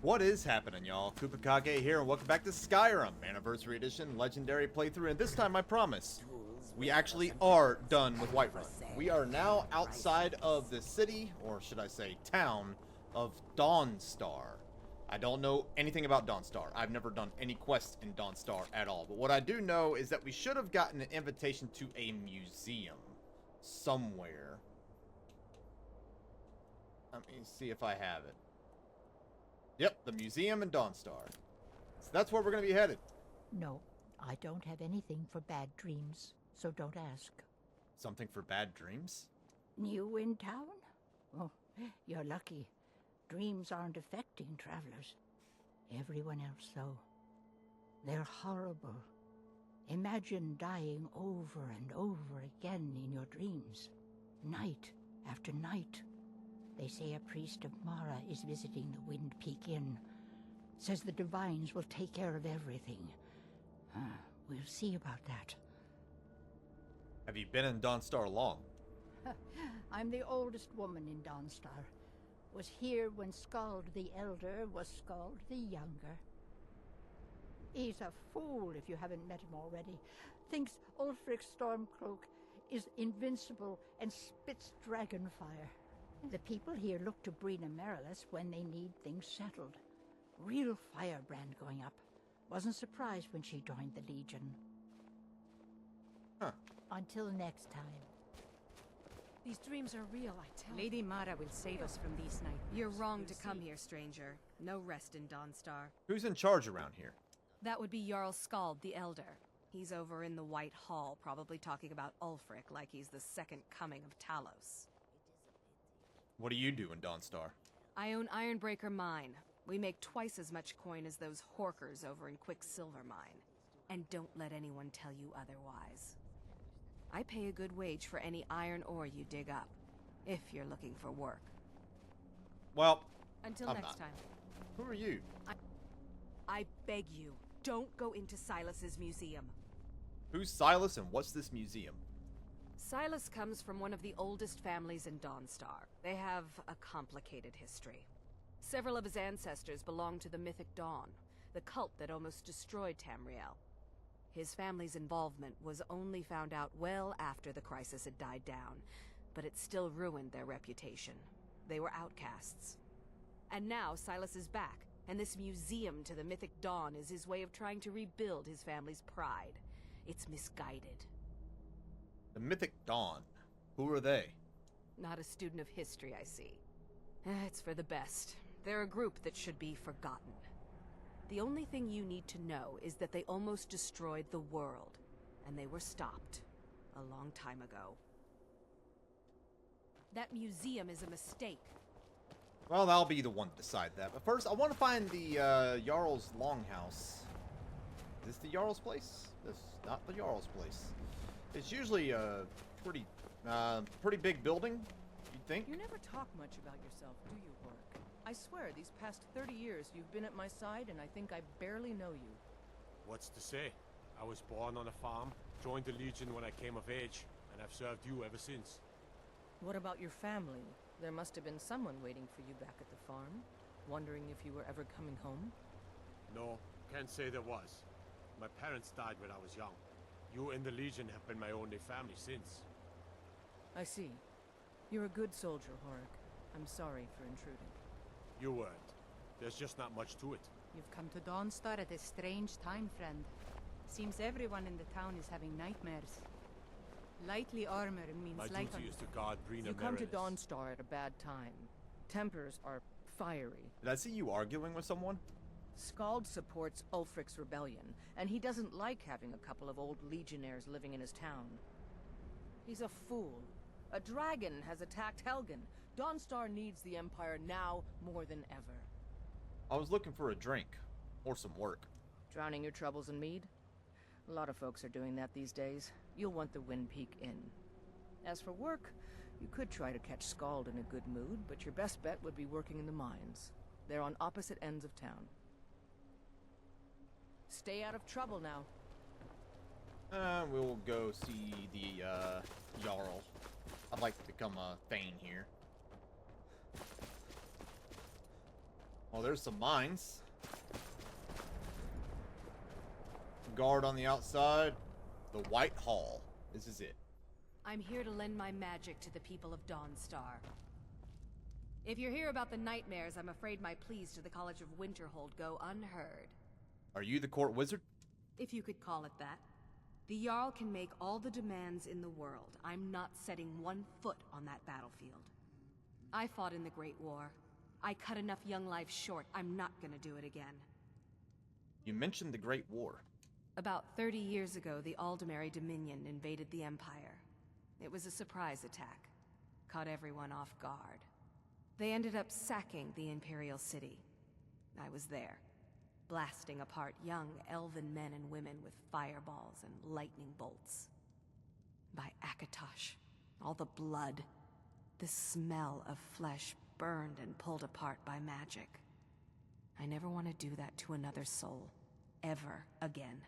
What is happening, y'all? Kupakage here, and welcome back to Skyrim Anniversary Edition Legendary Playthrough. And this time, I promise, we actually are done with Whiterun. We are now outside of the city, or should I say town, of Dawnstar. I don't know anything about Dawnstar. I've never done any quests in Dawnstar at all. But what I do know is that we should have gotten an invitation to a museum somewhere. Let me see if I have it. Yep, the museum in Dawnstar. So that's where we're going to be headed. No, I don't have anything for bad dreams, so don't ask. Something for bad dreams? New in town? Oh, you're lucky. Dreams aren't affecting travelers. Everyone else, though. They're horrible. Imagine dying over and over again in your dreams. Night after night. They say a priest of Mara is visiting the Wind Peak Inn. Says the divines will take care of everything. We'll see about that. Have you been in Dawnstar long? I'm the oldest woman in Dawnstar. Was here when Skald the Elder was Skald the Younger. He's a fool if you haven't met him already. Thinks Ulfric's Stormcloak is invincible and spits dragon fire. The people here look to Brina Marilis when they need things settled. Real firebrand going up. Wasn't surprised when she joined the Legion. Huh. Until next time. These dreams are real, I tell you. Lady Mara will save us from these nightmares. You're wrong to come here, stranger. No rest in Dawnstar. Who's in charge around here? That would be Jarl Skald the Elder. He's over in the White Hall, probably talking about Ulfric like he's the second coming of Talos. What do you do in Dawnstar? I own Ironbreaker Mine. We make twice as much coin as those horkers over in Quicksilver Mine. And don't let anyone tell you otherwise. I pay a good wage for any iron ore you dig up, if you're looking for work. Well, Until I'm next not. time. Who are you? I beg you, don't go into Silus's museum. Who's Silus and what's this museum? Silus comes from one of the oldest families in Dawnstar. They have a complicated history. Several of his ancestors belonged to the Mythic Dawn, the cult that almost destroyed Tamriel. His family's involvement was only found out well after the crisis had died down, but it still ruined their reputation. They were outcasts. And now Silus is back, and this museum to the Mythic Dawn is his way of trying to rebuild his family's pride. It's misguided. The Mythic Dawn. Who are they? Not a student of history, I see. It's for the best. They're a group that should be forgotten. The only thing you need to know is that they almost destroyed the world, and they were stopped a long time ago. That museum is a mistake. Well, I'll be the one to decide that. But first, I want to find the Jarl's Longhouse. Is this the Jarl's place? This is not the Jarl's place. It's usually a pretty big building, you'd think. You never talk much about yourself, do you, Rourke? I swear, these past 30 years you've been at my side, and I think I barely know you. What's to say? I was born on a farm, joined the Legion when I came of age, and I've served you ever since. What about your family? There must have been someone waiting for you back at the farm, wondering if you were ever coming home. No, can't say there was. My parents died when I was young. You and the Legion have been my only family since. I see. You're a good soldier, Rourke. I'm sorry for intruding. You weren't. There's just not much to it. You've come to Dawnstar at a strange time, friend. Seems everyone in the town is having nightmares. Lightly armor means My light duty is to guard Brina You come to Marilis. Dawnstar at a bad time. Tempers are fiery. Did I see you arguing with someone? Skald supports Ulfric's rebellion, and he doesn't like having a couple of old legionnaires living in his town. He's a fool. A dragon has attacked Helgen. Dawnstar needs the Empire now more than ever. I was looking for a drink. Or some work. Drowning your troubles in mead? A lot of folks are doing that these days. You'll want the Wind Peak Inn. As for work, you could try to catch Skald in a good mood, but your best bet would be working in the mines. They're on opposite ends of town. Stay out of trouble now. We'll go see the Jarl. I'd like to become a Thane here. Oh, there's some mines. Guard on the outside. The White Hall. This is it. I'm here to lend my magic to the people of Dawnstar. If you're here about the nightmares, I'm afraid my pleas to the College of Winterhold go unheard. Are you the court wizard? If you could call it that. The Jarl can make all the demands in the world. I'm not setting one foot on that battlefield. I fought in the Great War. I cut enough young lives short. I'm not gonna do it again. You mentioned the Great War. About 30 years ago, the Aldemary Dominion invaded the Empire. It was a surprise attack. Caught everyone off guard. They ended up sacking the Imperial City. I was there, blasting apart young elven men and women with fireballs and lightning bolts. By Akatosh, all the blood, the smell of flesh burned and pulled apart by magic. I never want to do that to another soul, ever again.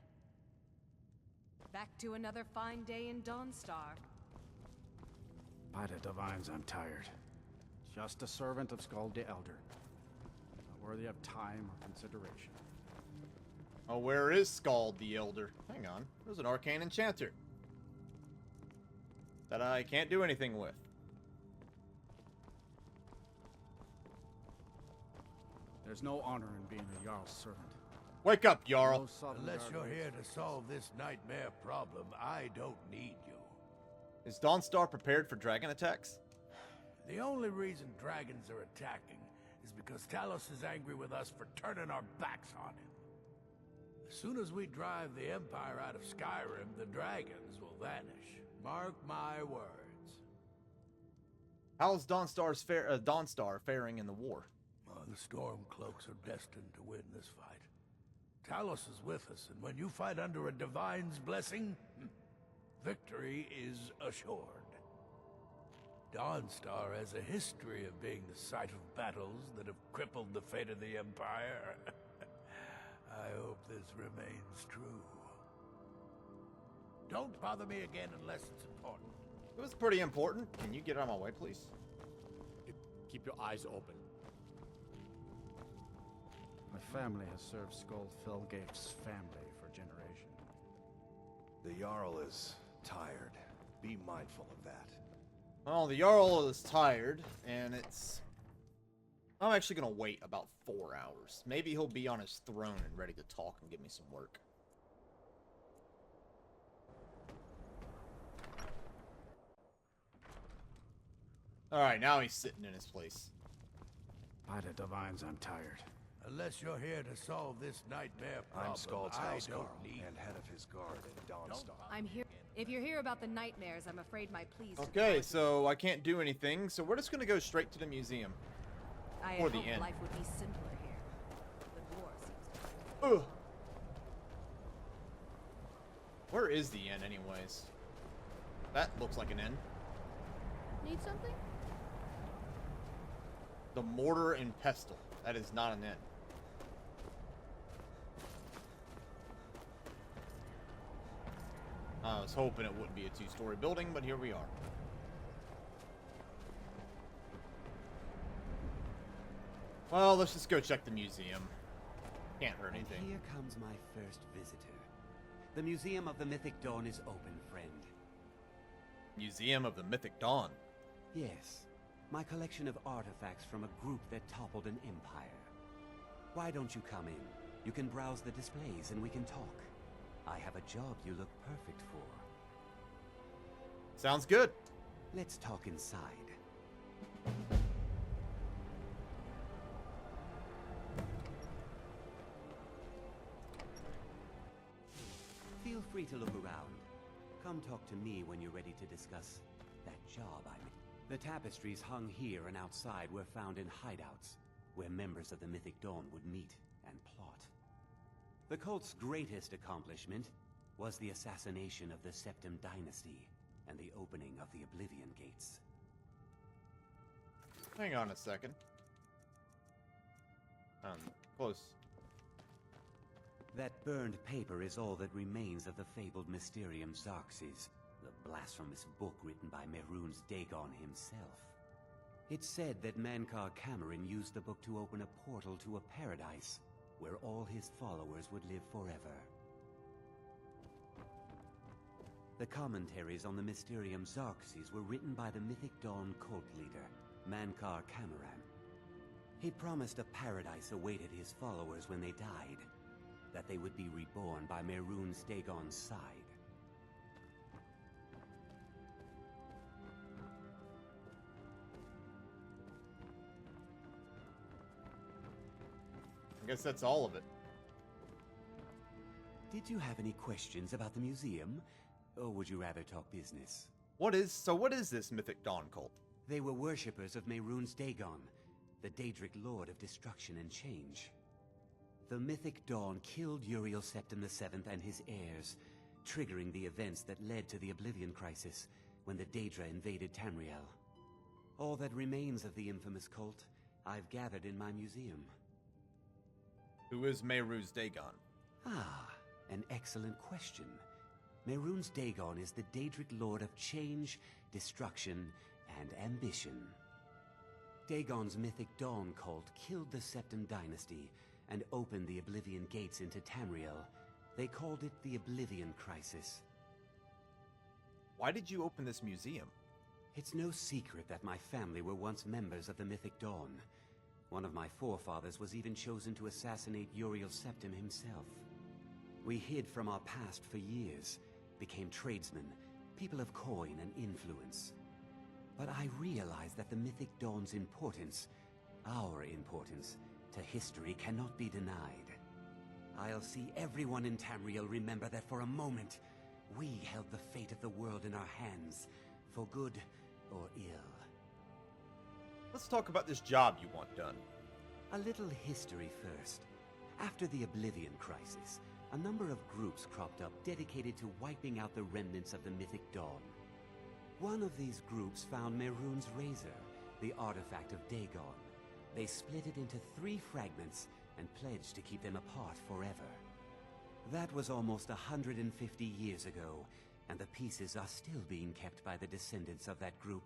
Back to another fine day in Dawnstar. By the divines, I'm tired. Just a servant of Skald the Elder. Not worthy of time or consideration. Oh, where is Skald the Elder? Hang on. There's an arcane enchanter. That I can't do anything with. There's no honor in being a Jarl's servant. Wake up, Jarl. No sudden Unless you're guardrails. here to solve this nightmare problem, I don't need you. Is Dawnstar prepared for dragon attacks? The only reason dragons are attacking is because Talos is angry with us for turning our backs on him. As soon as we drive the Empire out of Skyrim, the dragons will vanish. Mark my words. How's Dawnstar faring in the war? The Stormcloaks are destined to win this fight. Talos is with us, and when you fight under a divine's blessing, victory is assured. Dawnstar has a history of being the site of battles that have crippled the fate of the Empire. I hope this remains true. Don't bother me again unless it's important. It was pretty important. Can you get out of my way, please? Keep your eyes open. My family has served Skald Felgate's family for generations. The Jarl is tired. Be mindful of that. Well, the Jarl is tired, and it's... I'm actually going to wait about 4 hours. Maybe he'll be on his throne and ready to talk and give me some work. Alright, now he's sitting in his place. By the divines, I'm tired. Unless you're here to solve this nightmare problem, I'm Skald's I housecarl don't need and head of his guard in Dawnstar. I'm here. If you're here about the nightmares, I'm afraid my pleas. to the Okay, College- so I can't do anything, so we're just going to go straight to the museum. I or had the hoped end. life would be simpler here. The war seems to. Ugh. Where is the inn, anyways? That looks like an inn. Need something? The Mortar and Pestle. That is not an inn. I was hoping it wouldn't be a two-story building, but here we are. Well, let's just go check the museum. Can't hurt anything. Here comes my first visitor. The Museum of the Mythic Dawn is open, friend. Museum of the Mythic Dawn. Yes, my collection of artifacts from a group that toppled an empire. Why don't you come in? You can browse the displays and we can talk. I have a job you look perfect for. Sounds good. Let's talk inside. Feel free to look around. Come talk to me when you're ready to discuss that job I'm in. The tapestries hung here and outside were found in hideouts, where members of the Mythic Dawn would meet and plot. The cult's greatest accomplishment was the assassination of the Septim Dynasty and the opening of the Oblivion Gates. Hang on a second. Close. That burned paper is all that remains of the fabled Mysterium Xarxes, the blasphemous book written by Mehrunes Dagon himself. It's said that Mankar Cameron used the book to open a portal to a paradise where all his followers would live forever. The commentaries on the Mysterium Xarxes were written by the Mythic Dawn cult leader, Mankar Cameron. He promised a paradise awaited his followers when they died, that they would be reborn by Mehrunes Dagon's side. I guess that's all of it. Did you have any questions about the museum? Or would you rather talk business? What is this Mythic Dawn cult? They were worshippers of Mehrunes Dagon, the Daedric Lord of Destruction and Change. The Mythic Dawn killed Uriel Septim VII and his heirs, triggering the events that led to the Oblivion Crisis when the Daedra invaded Tamriel. All that remains of the infamous cult I've gathered in my museum. Who is Mehrunes Dagon? Ah, an excellent question. Mehrunes Dagon is the Daedric Lord of Change, Destruction, and Ambition. Dagon's Mythic Dawn cult killed the Septim Dynasty and opened the Oblivion Gates into Tamriel. They called it the Oblivion Crisis. Why did you open this museum? It's no secret that my family were once members of the Mythic Dawn. One of my forefathers was even chosen to assassinate Uriel Septim himself. We hid from our past for years, became tradesmen, people of coin and influence. But I realized that the Mythic Dawn's importance, our importance, to history cannot be denied. I'll see everyone in Tamriel remember that for a moment, we held the fate of the world in our hands, for good or ill. Let's talk about this job you want done. A little history first. After the Oblivion Crisis, a number of groups cropped up dedicated to wiping out the remnants of the Mythic Dawn. One of these groups found Mehrunes Razor, the artifact of Dagon. They split it into 3 fragments and pledged to keep them apart forever. That was almost 150 years ago, and the pieces are still being kept by the descendants of that group,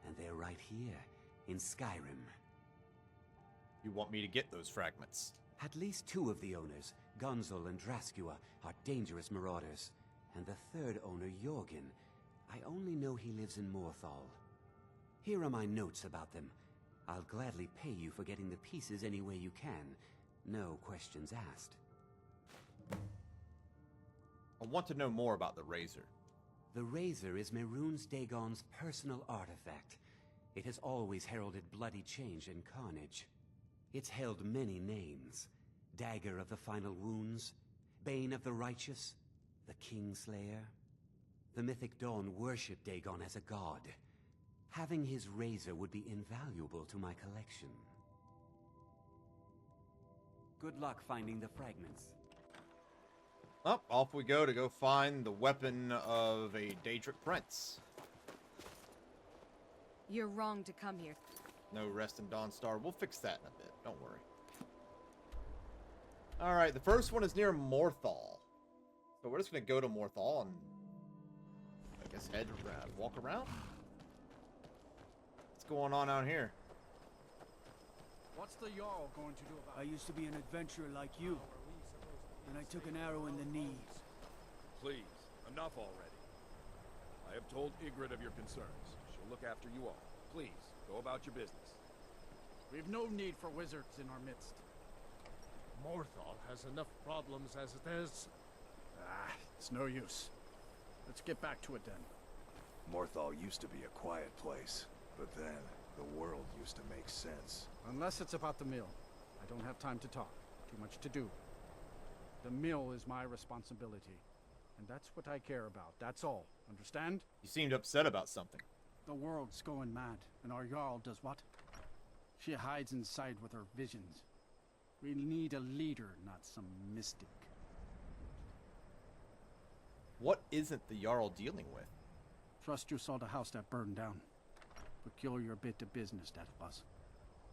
and they're right here, in Skyrim. You want me to get those fragments? At least 2 of the owners, Gonzol and Draskua, are dangerous marauders, and the 3rd owner, Jorgen, I only know he lives in Morthal. Here are my notes about them. I'll gladly pay you for getting the pieces any way you can. No questions asked. I want to know more about the Razor. The Razor is Mehrunes Dagon's personal artifact. It has always heralded bloody change and carnage. It's held many names. Dagger of the Final Wounds, Bane of the Righteous, the Kingslayer. The Mythic Dawn worshipped Dagon as a god. Having his razor would be invaluable to my collection. Good luck finding the fragments. Up, off we go to go find the weapon of a Daedric prince. You're wrong to come here. No rest in Dawnstar. We'll fix that in a bit. Don't worry. Alright, the first one is near Morthal. So we're just going to go to Morthal and I guess head around, walk around? What's going on out here? What's the Jarl going to do about it? I used to be an adventurer like you. And I took an arrow in the knee. Please, enough already. I have told Ygritte of your concerns. She'll look after you all. Please, go about your business. We've no need for wizards in our midst. Morthal has enough problems as it is. It's no use. Let's get back to it then. Morthal used to be a quiet place, but then the world used to make sense. Unless it's about the mill. I don't have time to talk. Too much to do. The mill is my responsibility. And that's what I care about. That's all. Understand? You seemed upset about something. The world's going mad, and our Jarl does what? She hides inside with her visions. We need a leader, not some mystic. What isn't the Jarl dealing with? Trust you saw the house that burned down. Peculiar bit of business that was.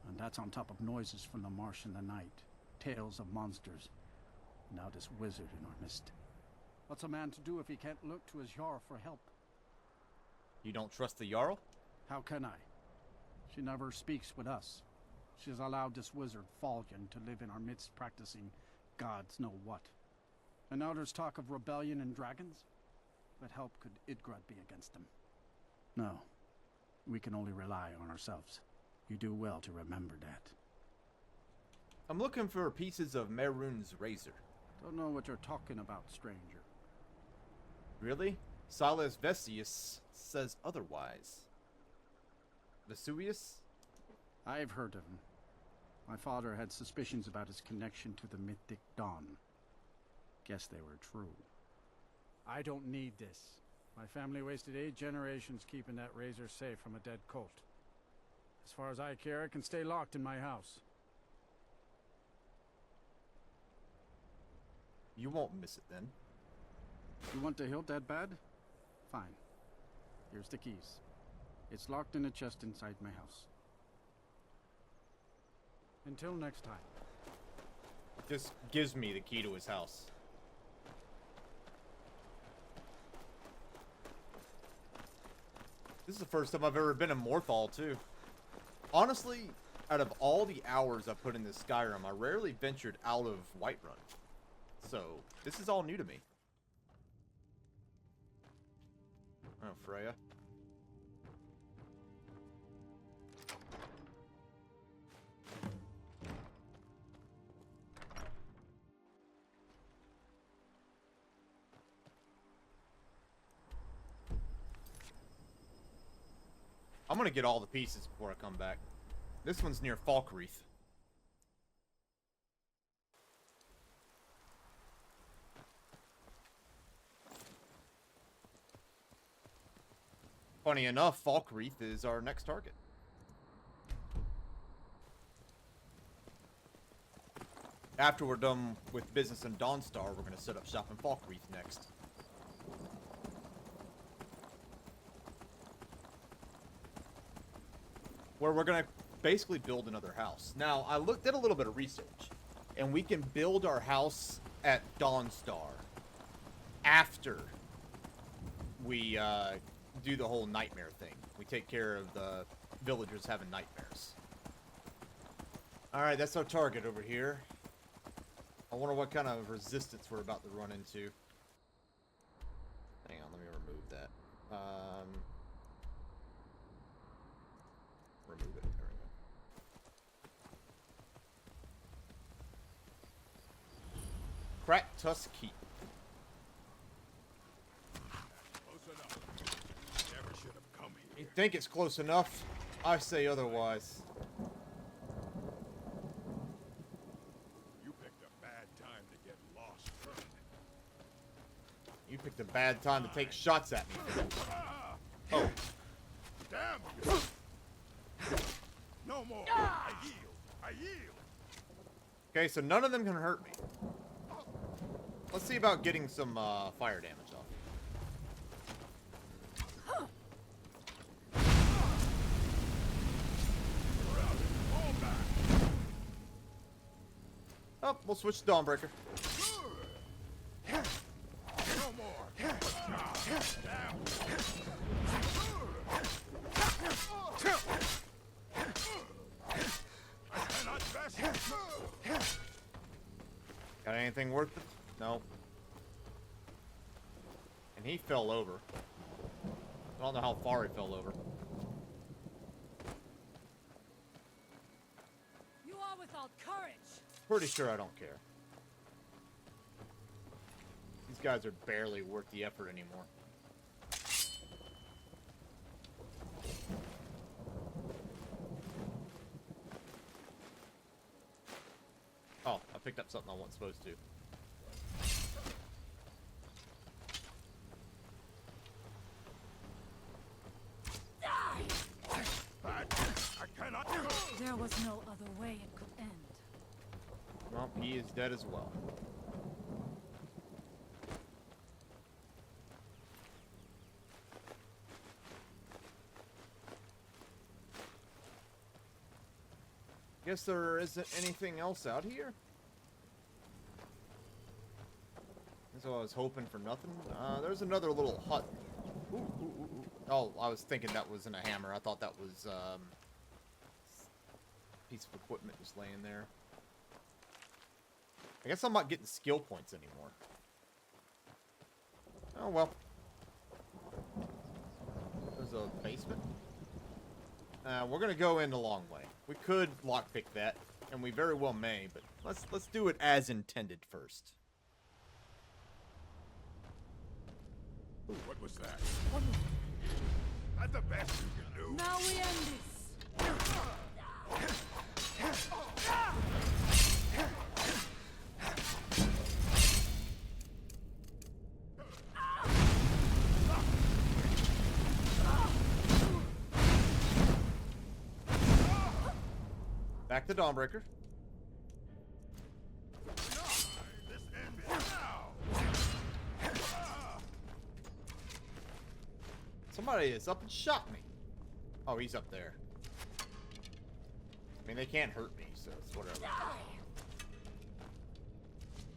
And that's on top of noises from the marsh in the night. Tales of monsters. Now this wizard in our midst. What's a man to do if he can't look to his Jarl for help? You don't trust the Jarl? How can I? She never speaks with us. She's allowed this wizard, Falcon, to live in our midst practicing gods know what. And now there's talk of rebellion and dragons? What help could Idgrad be against them? No. We can only rely on ourselves. You do well to remember that. I'm looking for pieces of Mehrunes Razor. Don't know what you're talking about, stranger. Really? Silus Vesuius says otherwise. Vesuius? I've heard of him. My father had suspicions about his connection to the Mythic Dawn. Guess they were true. I don't need this. My family wasted 8 generations keeping that razor safe from a dead cult. As far as I care, it can stay locked in my house. You won't miss it then. You want the hilt that bad? Fine. Here's the keys. It's locked in a chest inside my house. Until next time. Just gives me the key to his house. This is the first time I've ever been in Morthal, too. Honestly, out of all the hours I've put into Skyrim, I rarely ventured out of Whiterun. So, this is all new to me. Oh, Freya. I'm gonna get all the pieces before I come back. This one's near Falkreath. Funny enough, Falkreath is our next target. After we're done with business in Dawnstar, we're gonna set up shop in Falkreath next. Where we're gonna basically build another house. Now, I did a little bit of research, and we can build our house at Dawnstar after we do the whole nightmare thing. We take care of the villagers having nightmares. Alright, that's our target over here. I wonder what kind of resistance we're about to run into. Hang on, let me remove that. Remove it. There we go. Crack Tusk Keep. You think it's close enough? I say otherwise. You picked a bad time to get lost, Crone. You picked a bad time to take shots at me. Oh. Damn you! No more! I yield! I yield! Okay, so none of them can hurt me. Let's see about getting some fire damage off. Oh, we'll switch to Dawnbreaker. No more! Down! Got anything worth it? No. And he fell over. I don't know how far he fell over. You are without courage. Pretty sure I don't care. These guys are barely worth the effort anymore. Oh, I picked up something I wasn't supposed to. I cannot go! There was no other way it could end. Well, he is dead as well. Guess there isn't anything else out here. So I was hoping for nothing. There's another little hut. Ooh, ooh, ooh, ooh. Oh, I was thinking that wasn't a hammer. I thought that was piece of equipment just laying there. I guess I'm not getting skill points anymore. Oh, well. There's a basement. We're going to go in the long way. We could lockpick that, and we very well may, but let's do it as intended first. Ooh, what was that? That's the best you can do. Now we end this. Back to Dawnbreaker. Somebody is up and shot me. Oh, he's up there. I mean, they can't hurt me, so it's whatever.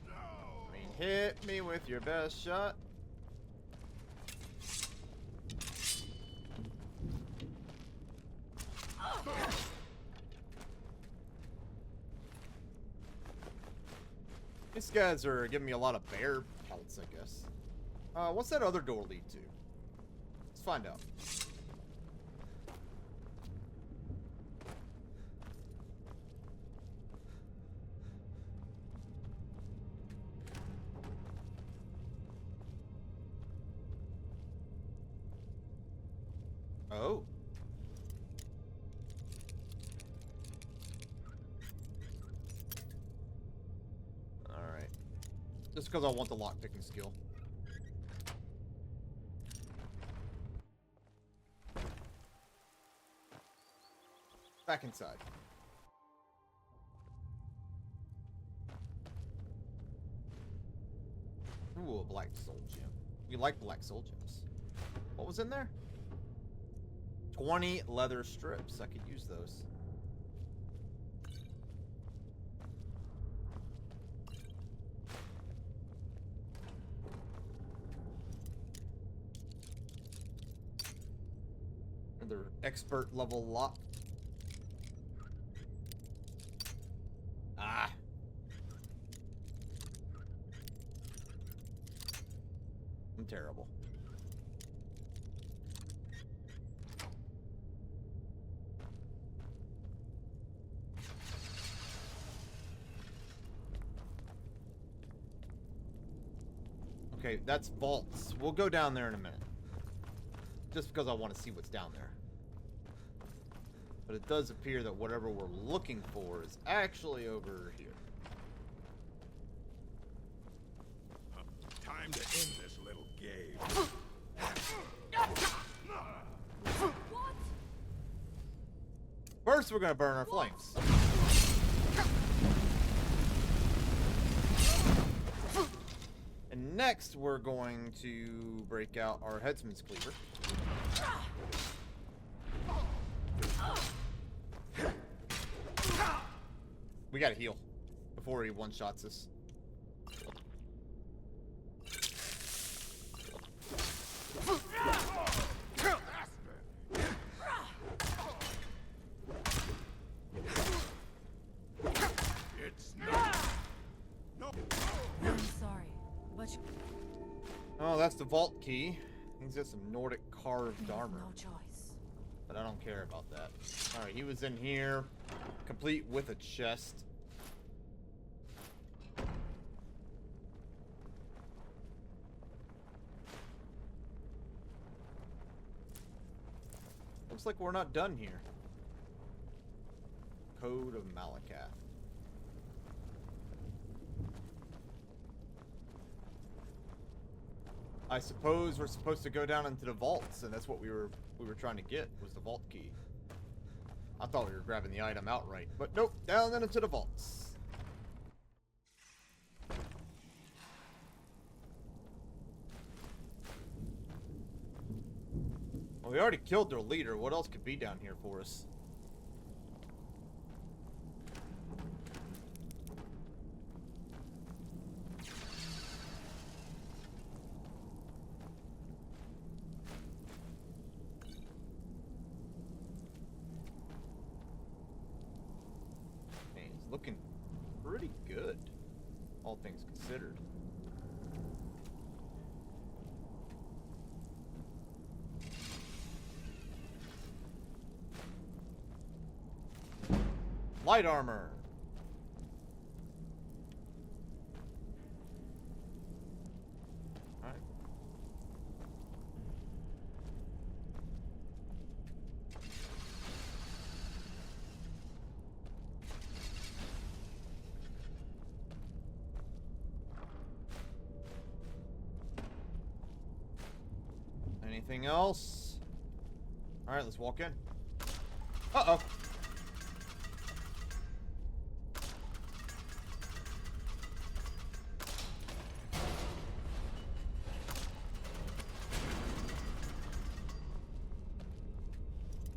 I mean, hit me with your best shot. These guys are giving me a lot of bear pelts, I guess. What's that other door lead to? Let's find out. Oh. Alright. Just because I want the lockpicking skill. Back inside. Ooh, a black soul gem. You like black soul gems. What was in there? 20 leather strips. I could use those. Another expert level lock. Ah. I'm terrible. Okay, that's vaults. We'll go down there in a minute. Just because I want to see what's down there. But it does appear that whatever we're looking for is actually over here. Time to end this little game. First, we're going to burn our flames. And next, we're going to break out our Headsman's Cleaver. We gotta heal before he one-shots us. It's not. No. I'm sorry, but Oh, that's the vault key. He's got some Nordic carved armor. no choice. But I don't care about that. Alright, he was in here, complete with a chest. Looks like we're not done here. Code of Malakath. I suppose we're supposed to go down into the vaults, and that's what we were trying to get, was the vault key. I thought we were grabbing the item outright, but nope, down then into the vaults. Well, we already killed their leader. What else could be down here for us? looking pretty good, all things considered. Light armor. All right. Anything else? All right, let's walk in. Uh-oh.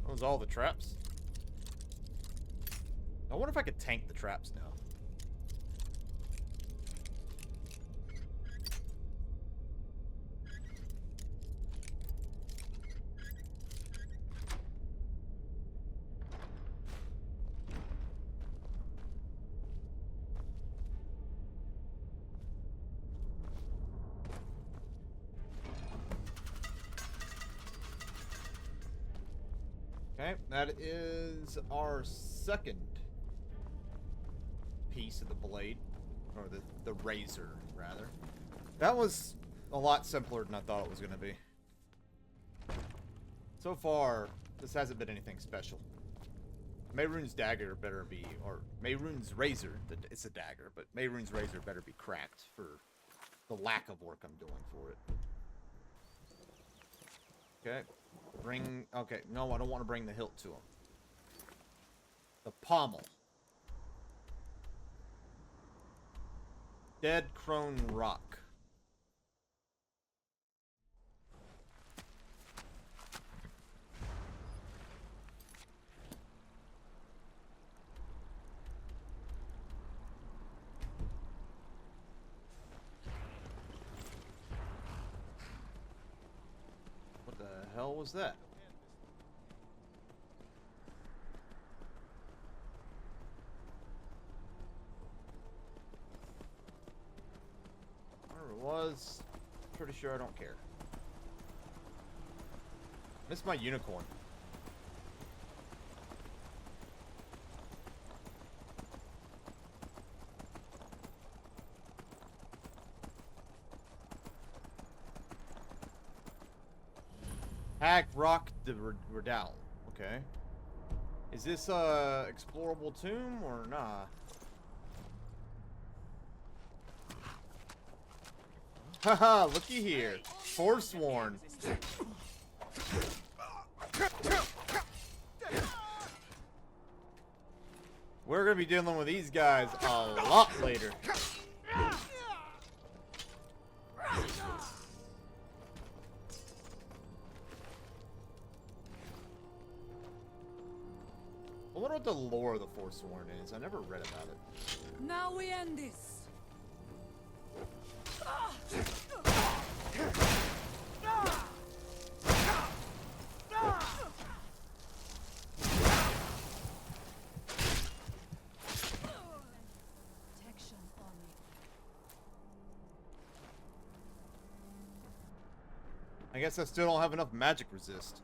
Those all the traps? I wonder if I could tank the traps now. Okay, that is our second piece of the blade, or the razor, rather. That was a lot simpler than I thought it was going to be. So far, this hasn't been anything special. Mehrunes' dagger better be, or Mehrunes' razor, it's a dagger, but Mehrunes' razor better be cracked for the lack of work I'm doing for it. Okay. Okay, no, I don't want to bring the hilt to him. The pommel. Dead Crone rock. What the hell was that? Whatever it was, pretty sure I don't care. Missed my unicorn. Hag Rock Redoubt. Okay. Is this a explorable tomb or nah? Haha, looky here. Forsworn. We're gonna be dealing with these guys a lot later. I wonder what the lore of the Forsworn is. I never read about it. Now we end this. I guess I still don't have enough magic resist.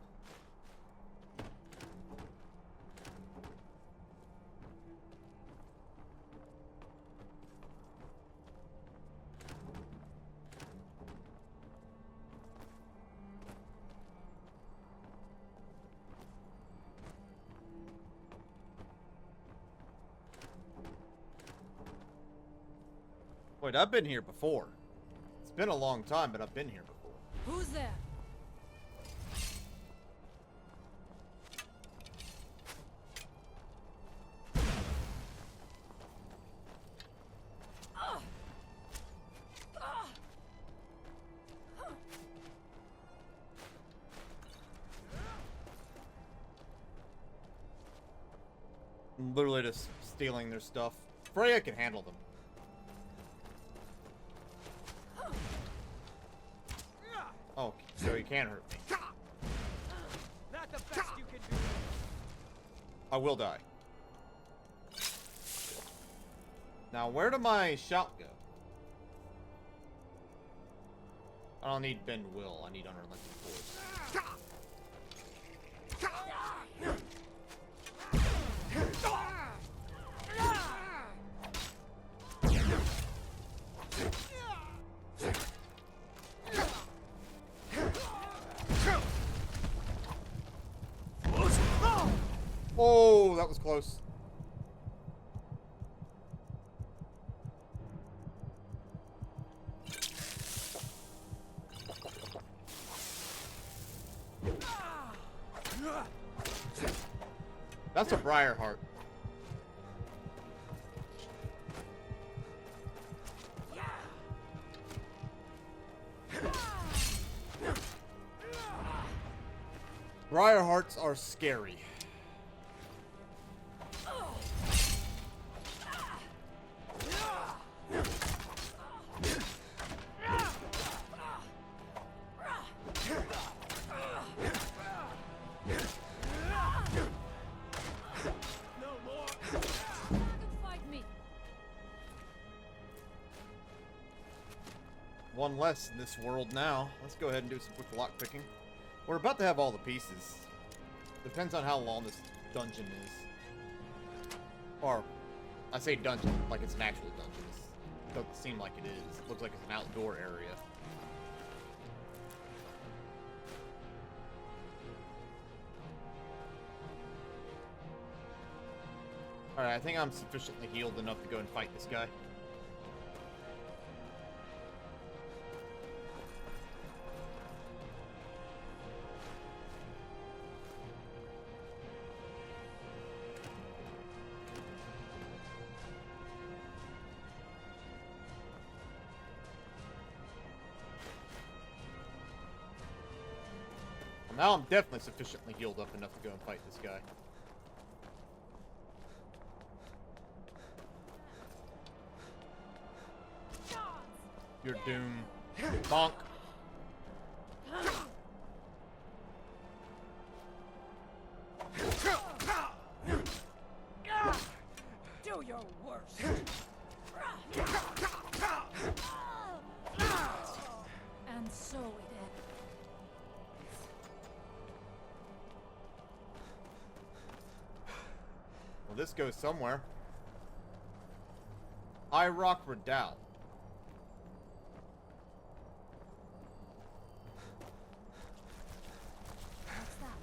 Wait, I've been here before. It's been a long time, but I've been here before. Who's there? I'm literally just stealing their stuff. Freya can handle them. Oh, so he can hurt me. Not the best you can do. I will die. Now, where did my shout go? I don't need Bend Will. I need Unrelenting Force. Oh, that was close. That's a Briarheart. Briarhearts are scary. One less in this world now. Let's go ahead and do some quick lock picking. We're about to have all the pieces. Depends on how long this dungeon is. Or, I say dungeon like it's an actual dungeon. It doesn't seem like it is. It looks like it's an outdoor area. Alright, I think I'm sufficiently healed enough to go and fight this guy. Now I'm definitely sufficiently healed up enough to go and fight this guy. You're doomed. Bonk. Do your worst. And so it ends. Well, this goes somewhere. Hag Rock Redoubt. What's that?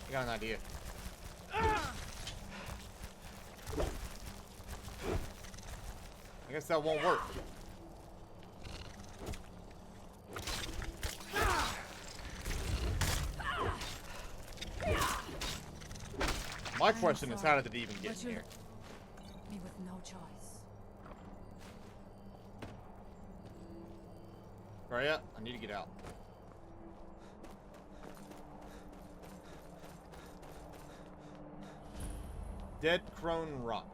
I got an idea. I guess that won't work. My question is, how did it even get in here? Me with no choice. Right, yeah, I need to get out. Dead Crone Rock.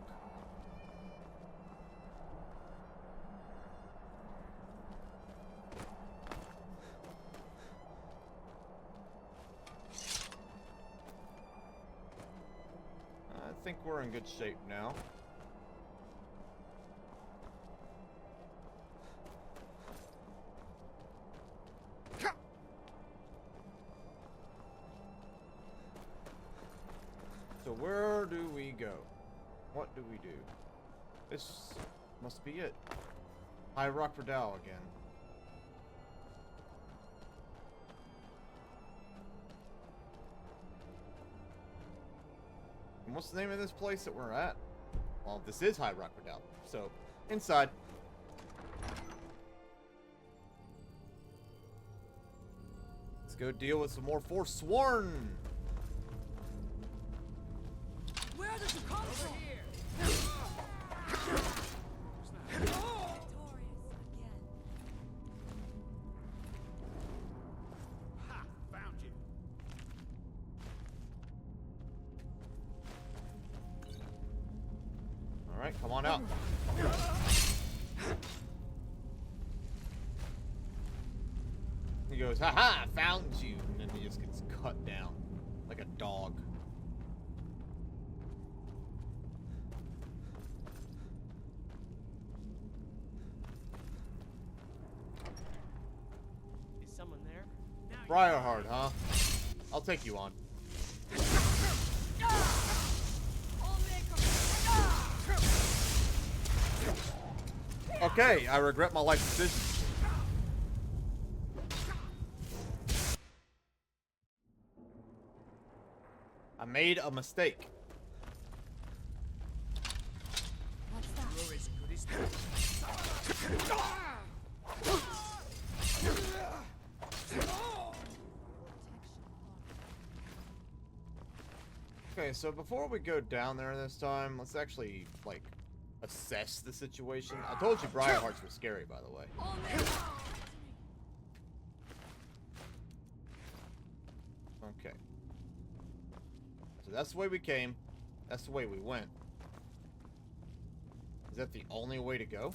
I think we're in good shape now. So where do we go? What do we do? This must be it. Hag Rock Redoubt again. And what's the name of this place that we're at? Well, this is Hag Rock Redoubt. So, inside. Let's go deal with some more Forsworn. Where did you come from? Alright, come on out. He goes, haha, I found you. And then he just gets cut down like a dog. Briarheart, huh? I'll take you on. Okay, I regret my life decision. I made a mistake. What's that? Okay, so before we go down there this time, let's actually, like, assess the situation. I told you Briarhearts were scary, by the way. Okay. So that's the way we came. That's the way we went. Is that the only way to go?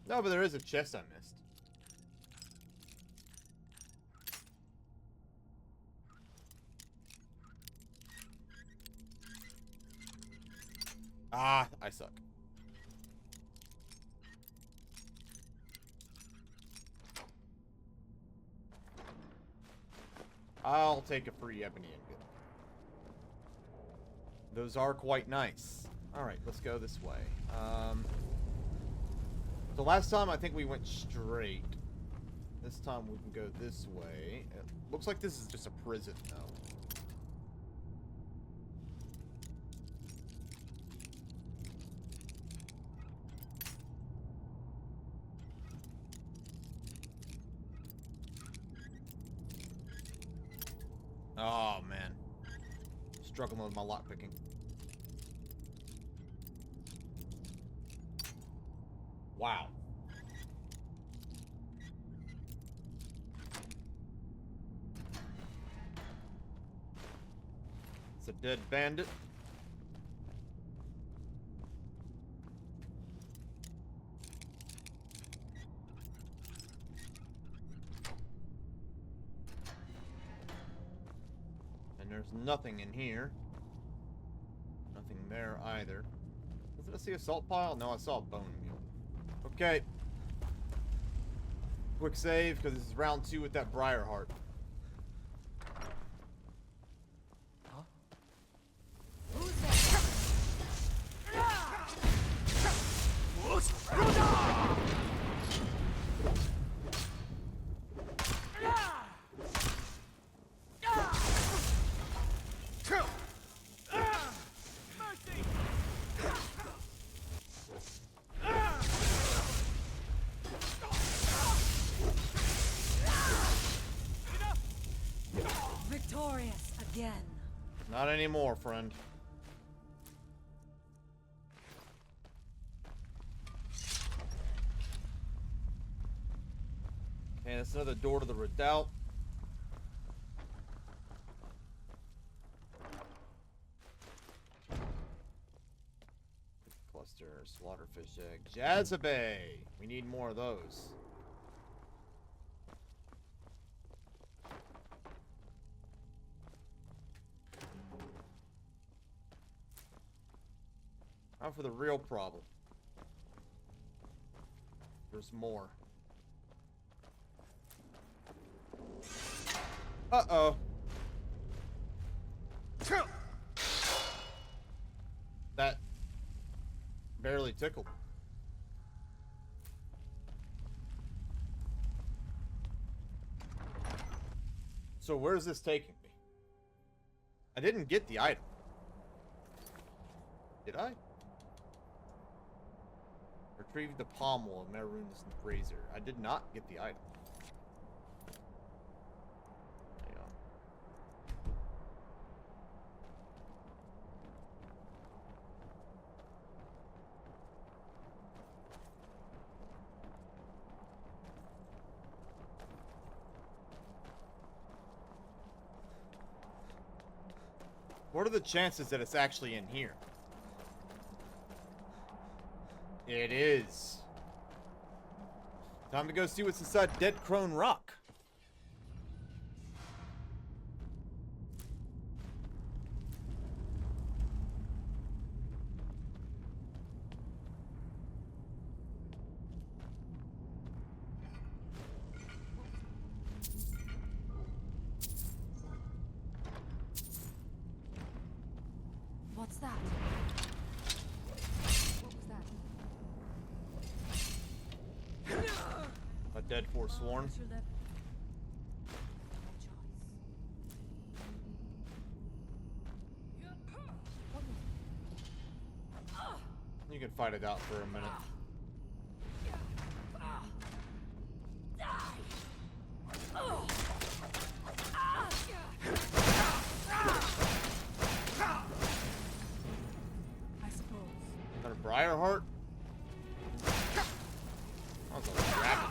No, but there is a chest I missed. Ah, I suck. I'll take a free ebony ingot. Those are quite nice. Alright, let's go this way. So last time I think we went straight. This time we can go this way. It looks like this is just a prison, though. Oh, man. Struggling with my lockpicking. Wow. It's a dead bandit. There's nothing in here. Nothing there either. Did I see a salt pile? No, I saw a bone meal. Okay. Quick save, because this is round 2 with that Briarheart. Huh? Victorious again. Not anymore, friend. Okay, that's another door to the redoubt. Cluster, slaughterfish egg, Jazabay. We need more of those. Now for the real problem. There's more. Uh-oh. That barely tickled. So where's this taking me? I didn't get the item. Did I? Retrieve the pommel of Mehrunes Razor. I did not get the item. Hang on. What are the chances that it's actually in here? It is. Time to go see what's inside Dead Crone Rock. Dead Forsworn. What's your left? You can fight it out for a minute. I suppose. Got a Briarheart? That was a Ravager.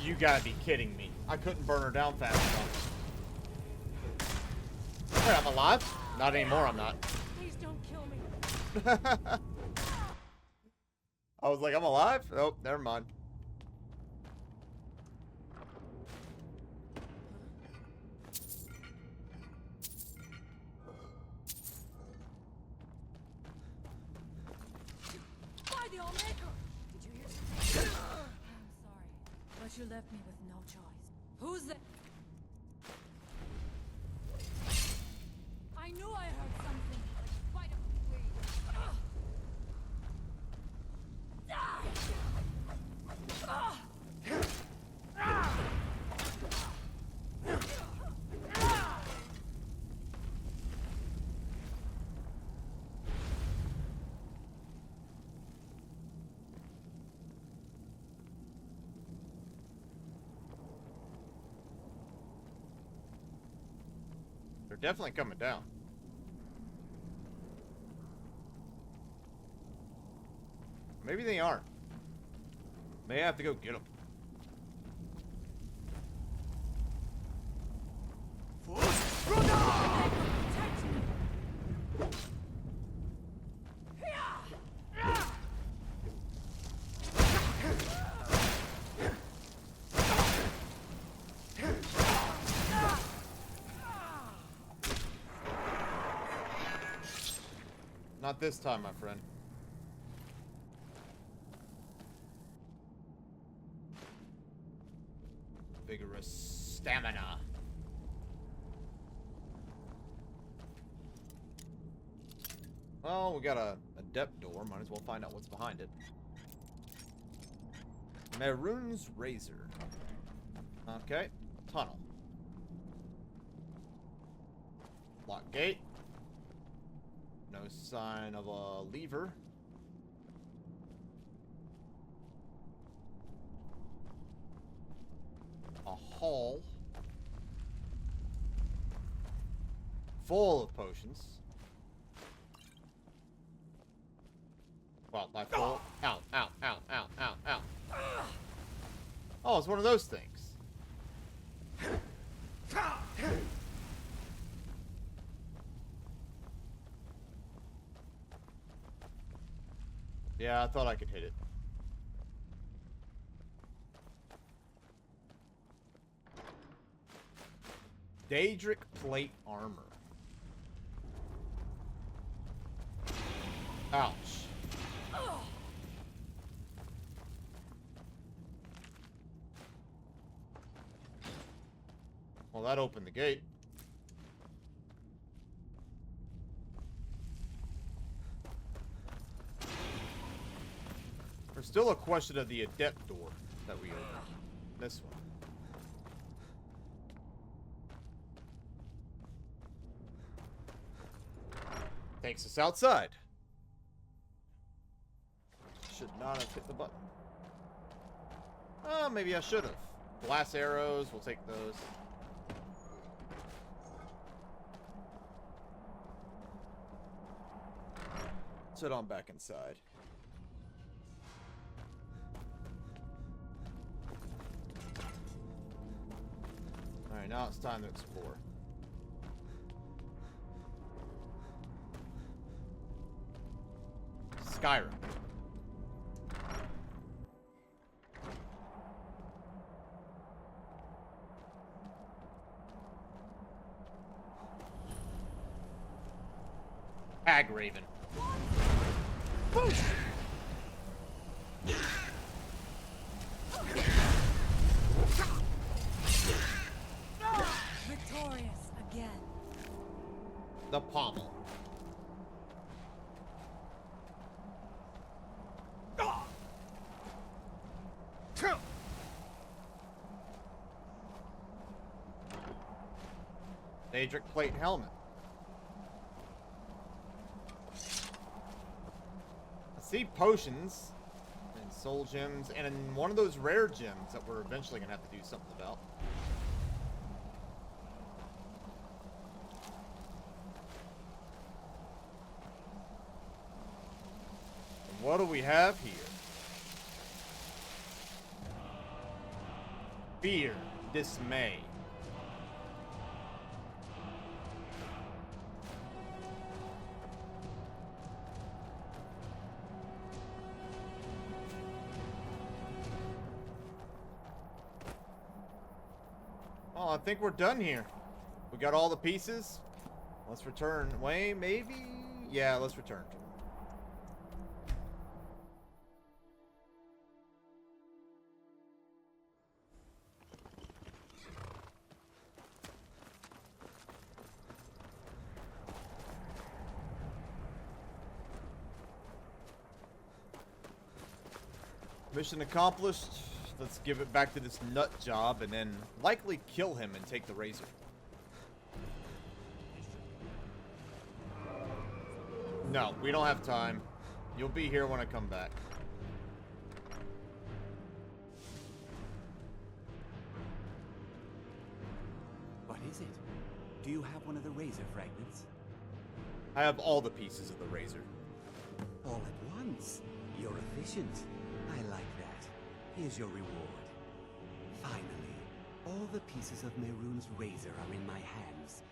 You gotta be kidding me. I couldn't burn her down fast enough. Wait, I'm alive? Not anymore, I'm not. Please don't kill me. I was like, I'm alive? Oh, never mind. By the Allmaker! Did you hear something? I'm sorry, but you left me with no choice. Who's that? I knew I heard something. Like, spider wings. They're definitely coming down. Maybe they aren't. May have to go get them. Not this time, my friend. Vigorous stamina. Well, we got a depth door. Might as well find out what's behind it. Mehrunes Razor. Okay. Tunnel. Lock gate. No sign of a lever. A hall. Full of potions. Well, by full. Ow, ow, ow, ow, ow, ow. Oh, it's one of those things. Yeah, I thought I could hit it. Daedric plate armor. Ouch. Well, that opened the gate. There's still a question of the adept door that we opened. This one. Takes us outside. Should not have hit the button. Oh, maybe I should have. Glass arrows, we'll take those. Let's head on back inside. Alright, now it's time to explore. Skyrim. Hag Raven. Boosh! Victorious again. the pommel. Daedric plate helmet. I see potions and soul gems and one of those rare gems that we're eventually gonna have to do something about. And what do we have here? Fear, dismay. Well, I think we're done here. We got all the pieces. Let's return. Wait, maybe? Yeah, let's return. Mission accomplished. Let's give it back to this nut job and then likely kill him and take the razor. No, we don't have time. You'll be here when I come back. What is it? Do you have one of the razor fragments? I have all the pieces of the razor. All at once? You're efficient. I like that. Here's your reward. Finally, all the pieces of Mehrunes Razor are in my hands.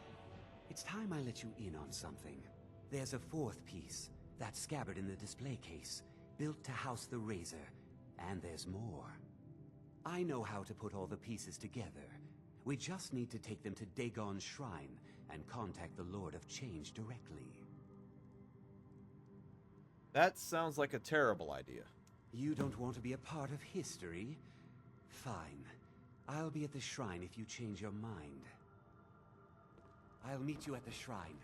It's time I let you in on something. There's a fourth piece, that scabbard in the display case, built to house the razor. And there's more. I know how to put all the pieces together. We just need to take them to Dagon's shrine and contact the Lord of Change directly. That sounds like a terrible idea. You don't want to be a part of history? Fine. I'll be at the shrine if you change your mind. I'll meet you at the shrine.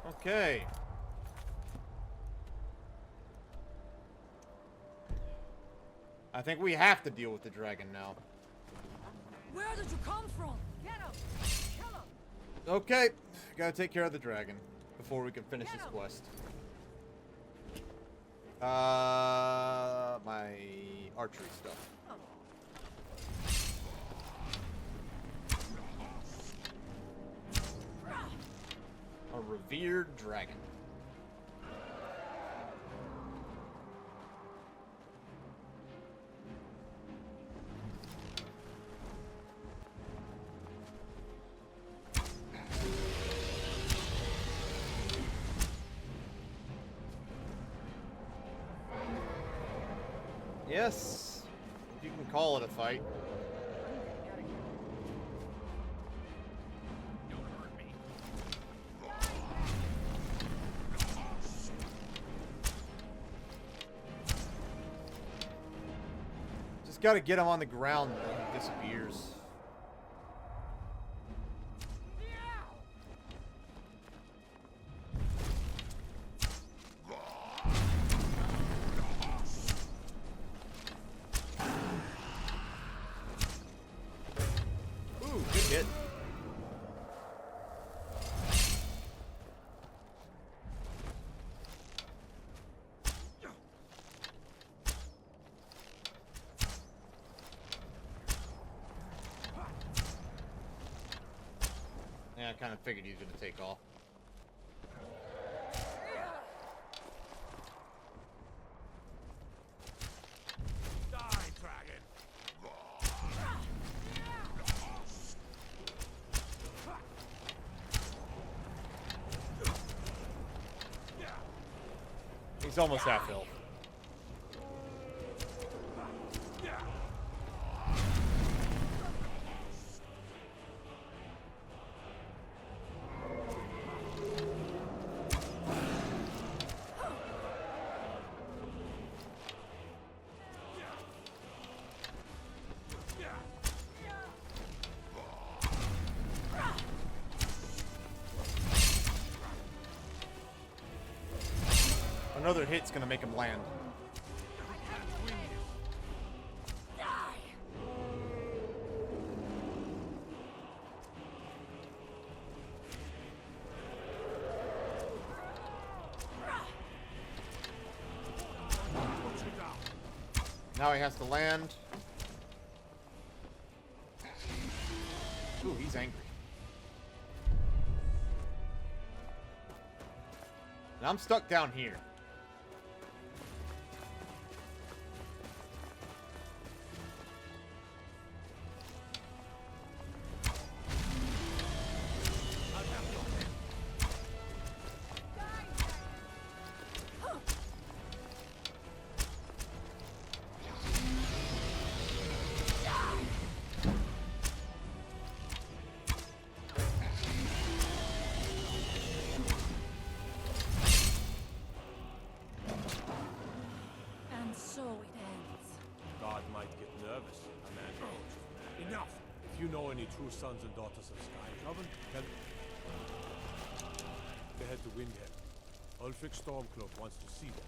Okay. I think we have to deal with the dragon now. Where did you come from? Get him! Kill him! Okay, gotta take care of the dragon before we can finish this quest. My archery stuff. A revered dragon. Yes, you can call it a fight. Just gotta get him on the ground and he disappears. Ooh, good hit. Yeah, I kind of figured he was going to take off. Die, dragon! He's almost half health. Another hit's gonna make him land. Now he has to land. Ooh, he's angry. And I'm stuck down here. True sons and daughters of Skyrim, they head to Windhelm. Ulfric Stormcloak wants to see them.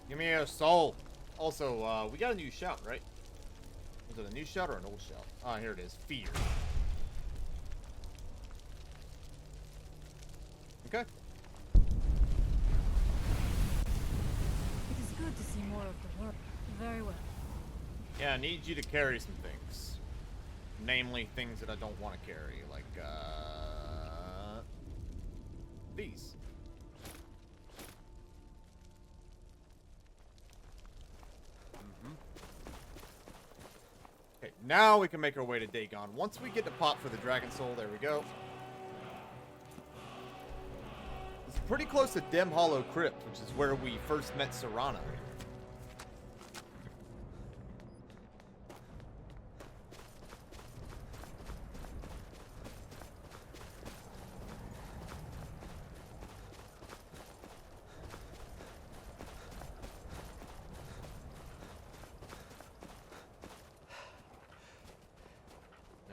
Give me a soul. Also, we got a new shout, right? Was it a new shout or an old shout? Ah, here it is. Fear. Okay. It is good to see more of the world. Very well. Yeah, I need you to carry some things. Namely, things that I don't want to carry, like, these. Okay, now we can make our way to Dagon. Once we get the pot for the Dragon Soul, there we go. It's pretty close to Dim Hollow Crypt, which is where we first met Serana.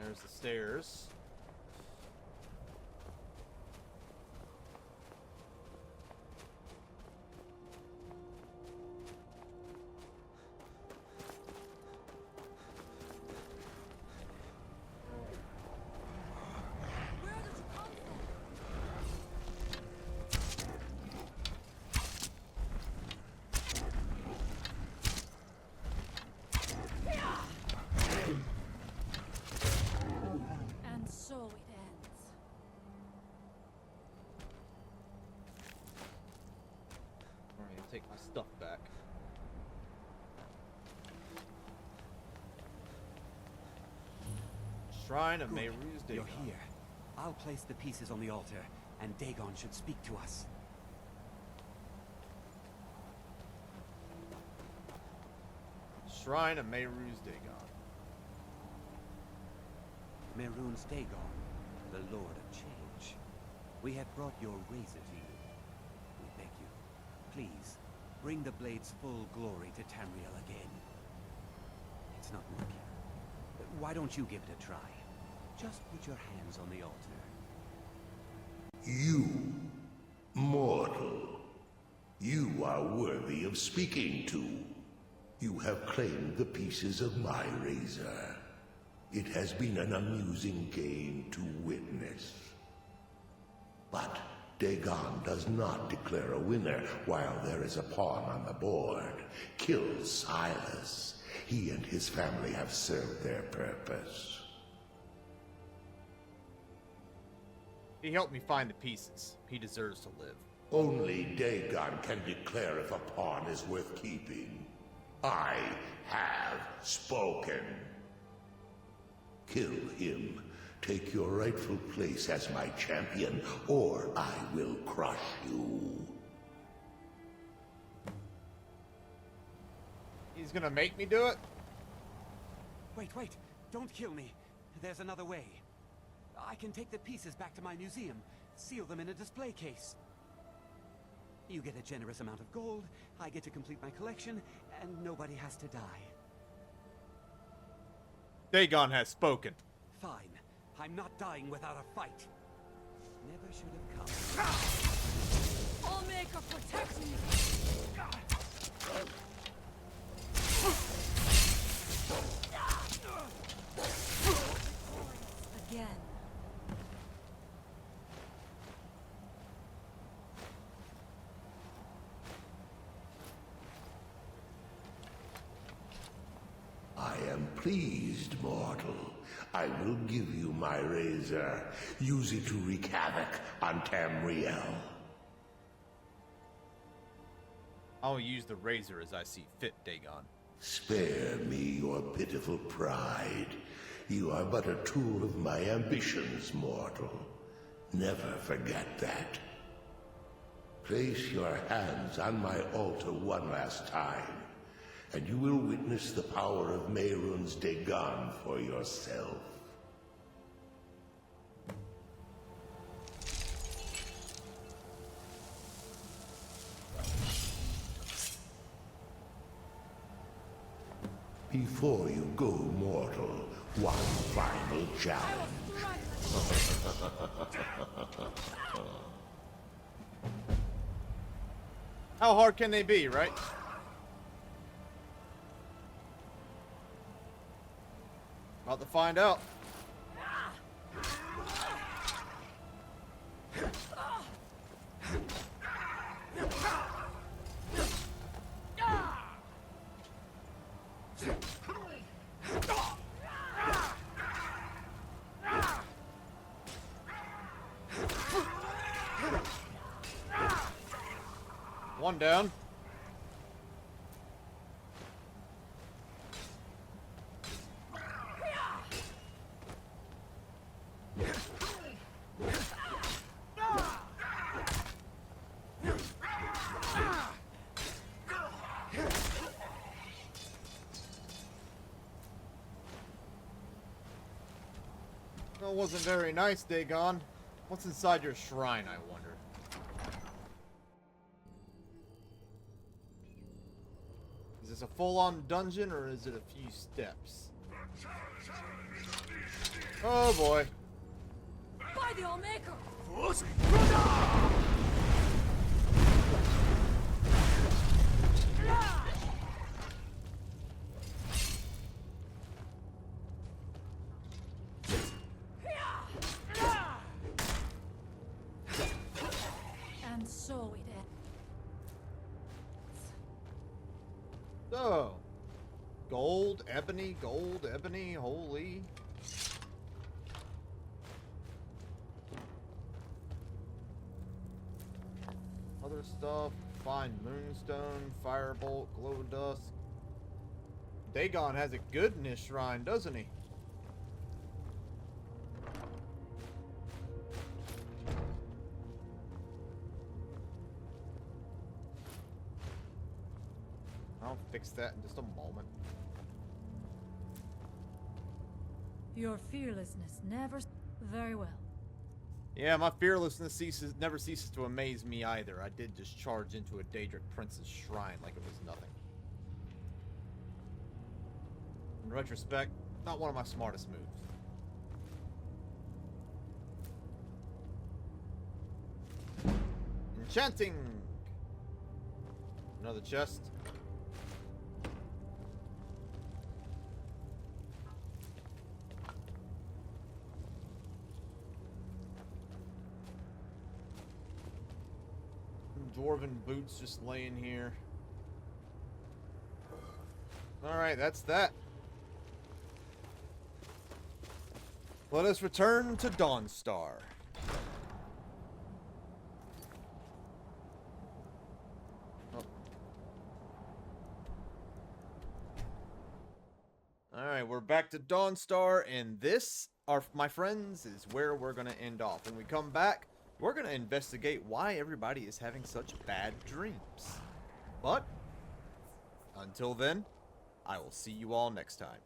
There's the stairs. Take my stuff back. Shrine of Mehrunes Dagon. You're here. I'll place the pieces on the altar, and Dagon should speak to us. Shrine of Mehrunes Dagon. Mehrunes Dagon, the Lord of Change. We have brought your razor to you. We beg you, please, bring the blade's full glory to Tamriel again. It's not working. Why don't you give it a try? Just put your hands on the altar. You, mortal. You are worthy of speaking to. You have claimed the pieces of my razor. It has been an amusing game to witness. But Dagon does not declare a winner while there is a pawn on the board. Kill Silus. He and his family have served their purpose. He helped me find the pieces. He deserves to live. Only Dagon can declare if a pawn is worth keeping. I have spoken. Kill him. Take your rightful place as my champion, or I will crush you. He's gonna make me do it? Wait, don't kill me. There's another way. I can take the pieces back to my museum, seal them in a display case. You get a generous amount of gold, I get to complete my collection, and nobody has to die. Dagon has spoken. Fine. I'm not dying without a fight. Never should have come. Allmaker, protect me! Again. I am pleased, mortal. I will give you my razor. Use it to wreak havoc on Tamriel. I'll use the razor as I see fit, Dagon. Spare me your pitiful pride. You are but a tool of my ambitions, mortal. Never forget that. Place your hands on my altar one last time, and you will witness the power of Mehrunes Dagon for yourself. Before you go, mortal, one final challenge. How hard can they be, right? About to find out. One down. That wasn't very nice, Dagon. What's inside your shrine, I wonder? Is this a full-on dungeon, or is it a few steps? Oh boy. By the Allmaker! And so it ends. So, gold, ebony, holy. Other stuff, fine moonstone, firebolt, glow dust. Dagon has it good in his shrine, doesn't he? I'll fix that in just a moment. Your fearlessness never... Very well. Yeah, my fearlessness never ceases to amaze me either. I did just charge into a Daedric prince's shrine like it was nothing. In retrospect, not one of my smartest moves. Enchanting! Another chest. Dwarven boots just laying here. Alright, that's that. Let us return to Dawnstar. Oh. Alright, we're back to Dawnstar, and this, my friends, is where we're going to end off. When we come back, we're going to investigate why everybody is having such bad dreams. But, until then, I will see you all next time.